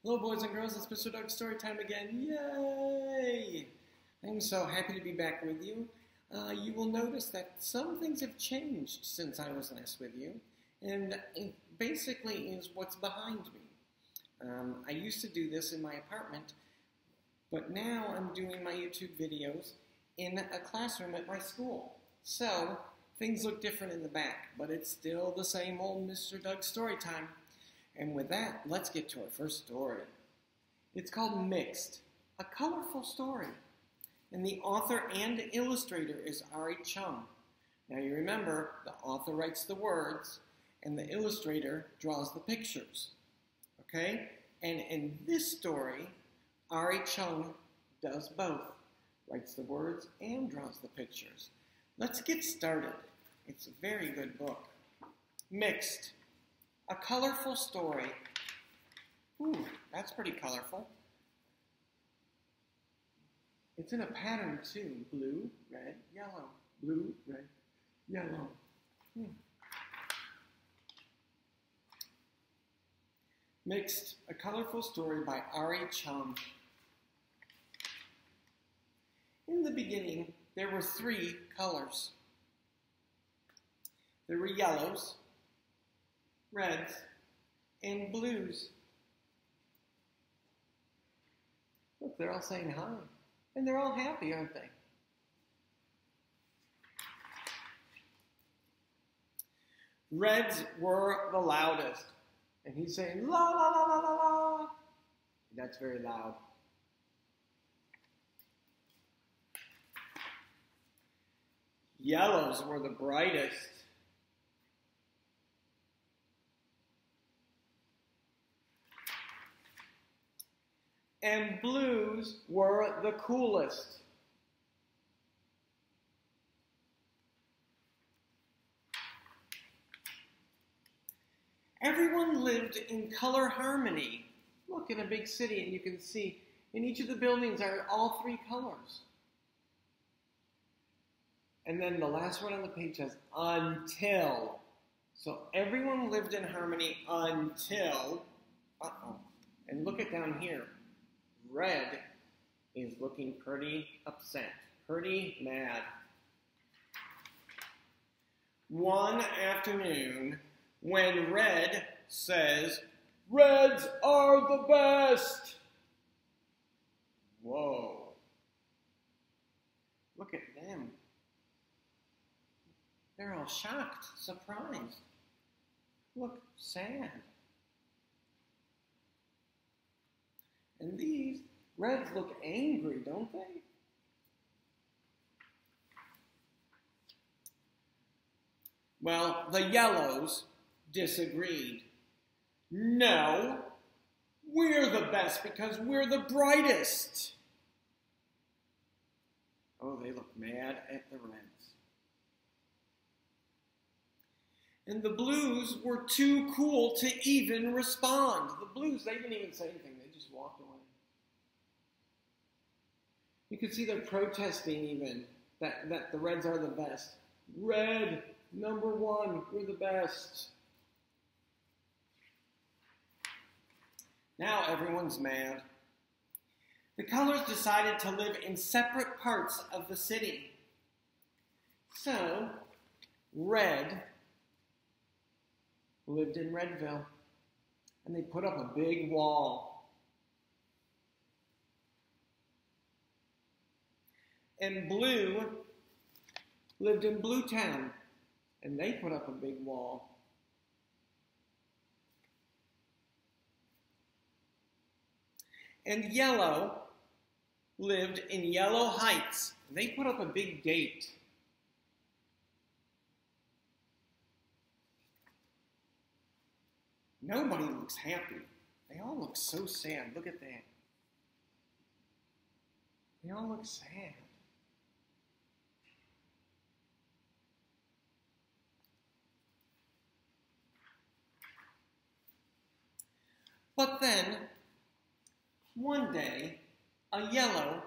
Hello boys and girls, it's Mr. Doug story time again. Yay! I'm so happy to be back with you. You will notice that some things have changed since I was last with you, and it basically is what's behind me. I used to do this in my apartment, but now I'm doing my YouTube videos in a classroom at my school. So, things look different in the back, but it's still the same old Mr. Doug story time. And with that, let's get to our first story. It's called Mixed, a colorful story. And the author and illustrator is Arree Chung. Now you remember, the author writes the words, and the illustrator draws the pictures. Okay? And in this story, Arree Chung does both. Writes the words and draws the pictures. Let's get started. It's a very good book. Mixed. A colorful story. Ooh, that's pretty colorful. It's in a pattern too. Blue, red, yellow. Blue, red, yellow. Mixed. A colorful story by Arree Chung. In the beginning, there were 3 colors. There were yellows, reds, and blues. Look, they're all saying hi. And they're all happy, aren't they? Reds were the loudest. And he's saying, la, la, la, la, la, la. That's very loud. Yellows were the brightest. And blues were the coolest. Everyone lived in color harmony. Look, in a big city, and you can see in each of the buildings are all 3 colors. And then the last one on the page says, until. So everyone lived in harmony until, and look at down here. Red is looking pretty upset, pretty mad. One afternoon, when Red says, Reds are the best. Whoa. Look at them. They're all shocked, surprised. Look, sad. And these reds look angry, don't they? Well, the yellows disagreed. No, we're the best because we're the brightest. Oh, they look mad at the reds. And the blues were too cool to even respond. The blues, they didn't even say anything. They just walked away. You can see they're protesting even that the reds are the best. Red, number 1, we're the best. Now everyone's mad. The colors decided to live in separate parts of the city. So, red lived in Redville, and they put up a big wall. And blue lived in Bluetown, and they put up a big wall. And yellow lived in Yellow Heights, and they put up a big gate. Nobody looks happy. They all look so sad. Look at that. They all look sad. But then, one day, a yellow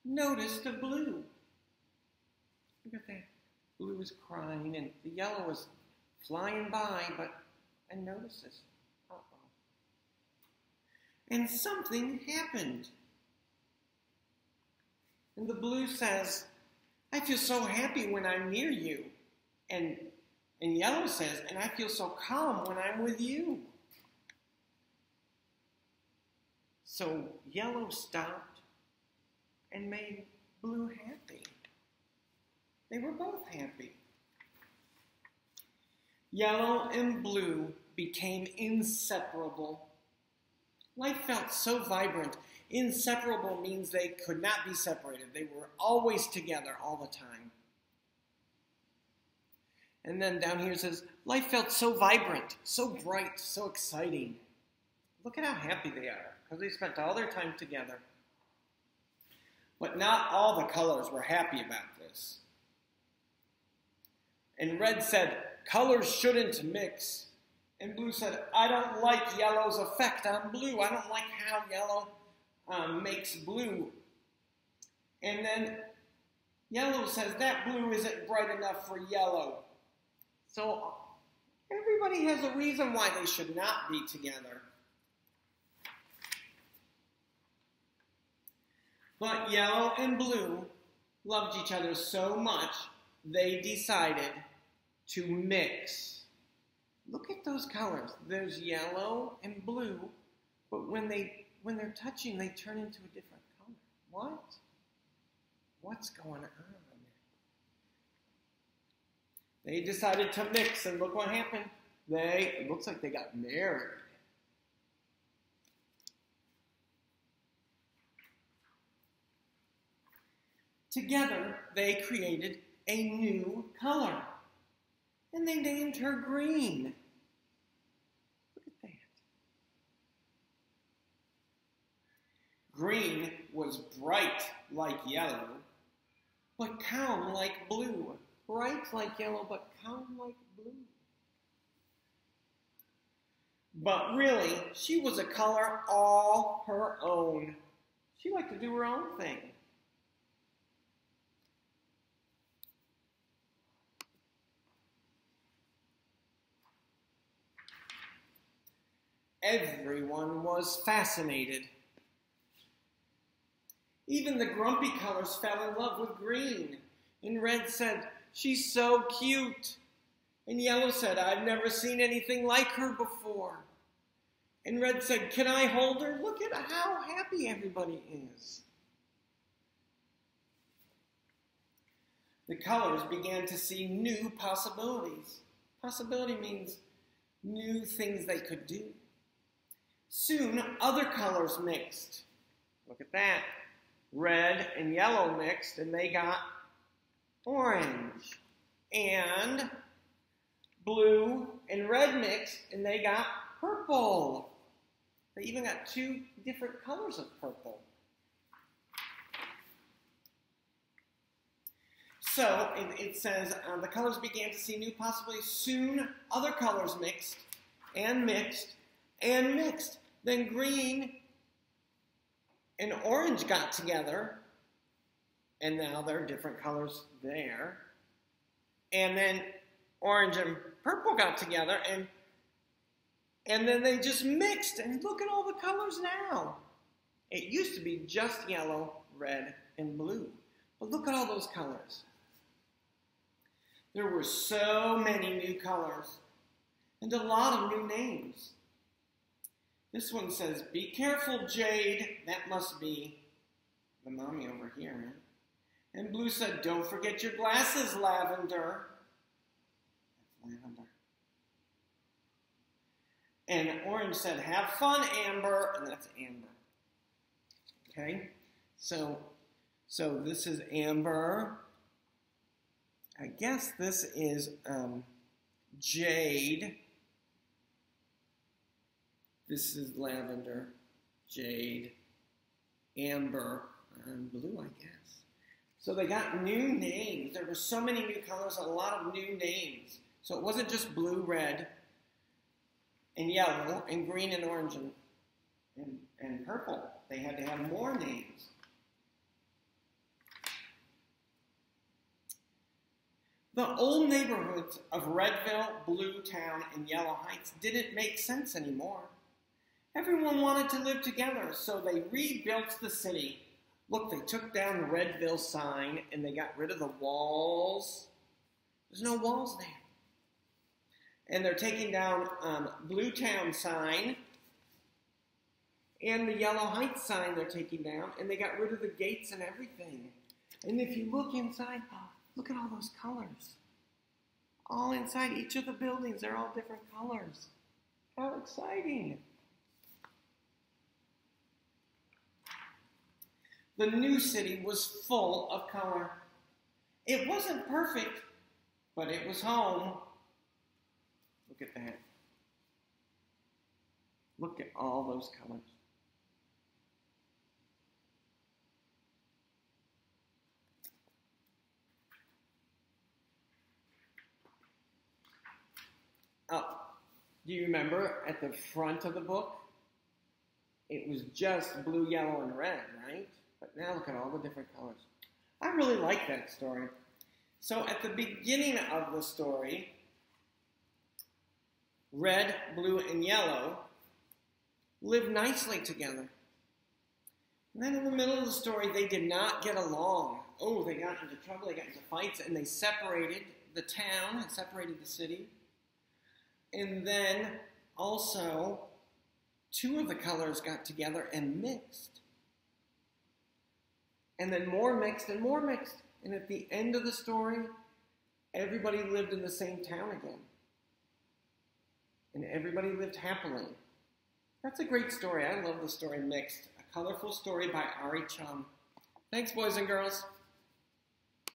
noticed a blue. Look at that. Blue was crying, and the yellow was flying by, and notices. and something happened. And the blue says, I feel so happy when I'm near you. And yellow says, and I feel so calm when I'm with you. So yellow stopped and made blue happy. They were both happy. Yellow and blue became inseparable. Life felt so vibrant. Inseparable means they could not be separated. They were always together all the time. And then down here it says, life felt so vibrant, so bright, so exciting. Look at how happy they are, because they spent all their time together. But not all the colors were happy about this. And red said, colors shouldn't mix. And blue said, I don't like yellow's effect on blue. I don't like how yellow makes blue. And then yellow says, that blue isn't bright enough for yellow. So everybody has a reason why they should not be together. But yellow and blue loved each other so much, they decided to mix. Look at those colors. There's yellow and blue, but when they're touching, they turn into a different color. What? What's going on? They decided to mix, and look what happened. It looks like they got married. Together, they created a new color, and they named her green. Look at that. Green was bright like yellow, but calm like blue. Bright like yellow, but calm like blue. But really, she was a color all her own. She liked to do her own thing. Everyone was fascinated. Even the grumpy colors fell in love with green. And red said, she's so cute. And yellow said, I've never seen anything like her before. And red said, can I hold her? Look at how happy everybody is. The colors began to see new possibilities. Possibility means new things they could do. Soon, other colors mixed. Look at that. Red and yellow mixed, and they got orange. And blue and red mixed, and they got purple. They even got two different colors of purple. So, it says, the colors began to see new possibilities. Soon, other colors mixed, and mixed, and mixed. Then green and orange got together, and now there are different colors there. And then orange and purple got together, and then they just mixed, and look at all the colors now. It used to be just yellow, red, and blue. But look at all those colors. There were so many new colors, and a lot of new names. This one says, be careful, Jade. That must be the mommy over here, man. And blue said, don't forget your glasses, Lavender. That's Lavender. And orange said, have fun, Amber. And that's Amber. Okay? So this is Amber. I guess this is Jade. This is Lavender, Jade, Amber, and blue, I guess. So they got new names. There were so many new colors, a lot of new names. So it wasn't just blue, red, and yellow, and green, and orange, and purple. They had to have more names. The old neighborhoods of Redville, Blue Town, and Yellow Heights didn't make sense anymore. Everyone wanted to live together, so they rebuilt the city. Look, they took down the Redville sign and they got rid of the walls. There's no walls there. And they're taking down Blue Town sign and the Yellow Heights sign they're taking down, and they got rid of the gates and everything. And if you look inside, look at all those colors. All inside each of the buildings, they're all different colors. How exciting. The new city was full of color. It wasn't perfect, but it was home. Look at that. Look at all those colors. Oh, do you remember at the front of the book? It was just blue, yellow, and red, right? But now look at all the different colors. I really like that story. So at the beginning of the story, red, blue, and yellow live nicely together. And then in the middle of the story, they did not get along. Oh, they got into trouble, they got into fights, and they separated the town, and separated the city. And then also, two of the colors got together and mixed. And then more mixed and more mixed. And at the end of the story, everybody lived in the same town again. And everybody lived happily. That's a great story. I love the story Mixed. A colorful story by Arree Chung. Thanks, boys and girls.